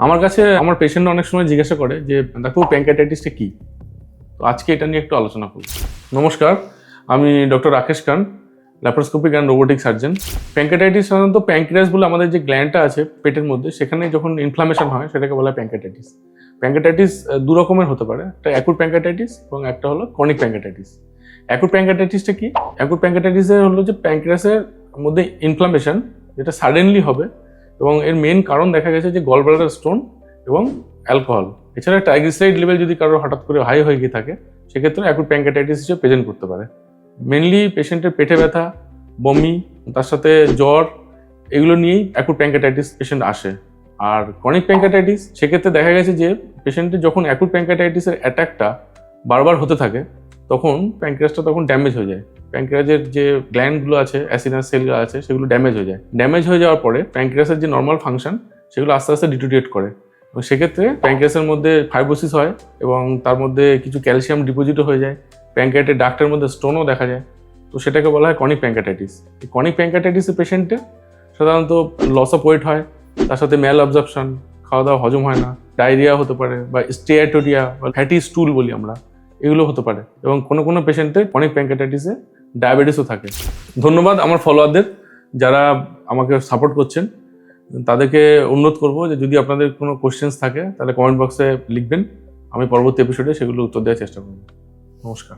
আমার কাছে আমার পেশেন্ট অনেক সময় জিজ্ঞাসা করে যে ডাক্তার প্যানক্রিয়াটাইটিসটা কি। তো আজকে এটা নিয়ে একটু আলোচনা করব। নমস্কার, আমি doctor Rakesh Khan, laparoscopic and robotic surgeon. Pancreatitis সাধারণত প্যানক্রিয়াস বলে আমাদের যে গ্ল্যান্ডটা আছে পেটের মধ্যে, সেখানে যখন ইনফ্লামেশন হয় সেটাকে বলা হয় প্যানক্রিয়াটাইটিস। প্যানক্রিয়াটাইটিস দু রকমের হতে পারে, একটা অ্যাকুট প্যানক্রিয়াটাইটিস এবং একটা হলো ক্রনিক প্যানক্রিয়াটাইটিস। অ্যাকুট প্যানক্রিয়াটাইটিসটা কি? অ্যাকুট প্যানক্রিয়াটাইটিসের হলো যে প্যানক্রিয়াসের মধ্যে ইনফ্লামেশন যেটা সাডেনলি হবে, এবং এর মেন কারণ দেখা গেছে যে গল ব্লাডার স্টোন এবং অ্যালকোহল। এছাড়া ট্রাইগ্লিসারাইড লেভেল যদি কারোর হঠাৎ করে হাই হয়ে গিয়ে থাকে, সেক্ষেত্রে অ্যাকুট প্যানক্রিয়াটাইটিস হিসেবে প্রেজেন্ট করতে পারে। মেনলি পেশেন্টের পেটে ব্যথা, বমি, তার সাথে জ্বর, এগুলো নিয়েই অ্যাকুট প্যানক্রিয়াটাইটিস পেশেন্ট আসে। আর ক্রনিক প্যানক্রিয়াটাইটিস, সেক্ষেত্রে দেখা গেছে যে পেশেন্টের যখন অ্যাকুট প্যানক্রিয়াটাইটিসের অ্যাটাকটা বারবার হতে থাকে, তখন প্যানক্রিয়াসটা তখন ড্যামেজ হয়ে যায়। প্যানক্রিয়াসের যে গ্ল্যান্ডগুলো আছে, অ্যাসিনাস সেলগুলো আছে, সেগুলো ড্যামেজ হয়ে যায়। ড্যামেজ হয়ে যাওয়ার পরে প্যানক্রিয়াসের যে নর্মাল ফাংশন, সেগুলো আস্তে আস্তে ডিটোরিয়েট করে, এবং সেক্ষেত্রে প্যানক্রিয়াসের মধ্যে ফাইব্রোসিস হয় এবং তার মধ্যে কিছু ক্যালসিয়াম ডিপোজিটও হয়ে যায়। প্যানক্রিয়াটের ডাক্টের মধ্যে স্টোনও দেখা যায়। তো সেটাকে বলা হয় ক্রনিক প্যানক্রিয়াটাইটিস। এই ক্রনিক প্যানক্রিয়াটাইটিসের পেশেন্টে সাধারণত লস অফ ওয়েট হয়, তার সাথে ম্যাল অ্যাবজর্পশন, খাওয়া দাওয়া হজম হয় না, ডায়রিয়া হতে পারে, বা স্টেয়াটোরিয়া বা ফ্যাটি স্টুল বলি আমরা, এগুলো হতে পারে। এবং কোনো কোনো পেশেন্টের ক্রনিক প্যানক্রিয়াটাইটিসে ডায়াবেটিসও থাকে। ধন্যবাদ আমার ফলোয়ারদের, যারা আমাকে সাপোর্ট করছেন। তাদেরকে অনুরোধ করবো যে যদি আপনাদের কোনো কোশ্চেন্স থাকে তাহলে কমেন্ট বক্সে লিখবেন, আমি পরবর্তী এপিসোডে সেগুলো উত্তর দেওয়ার চেষ্টা করব। নমস্কার।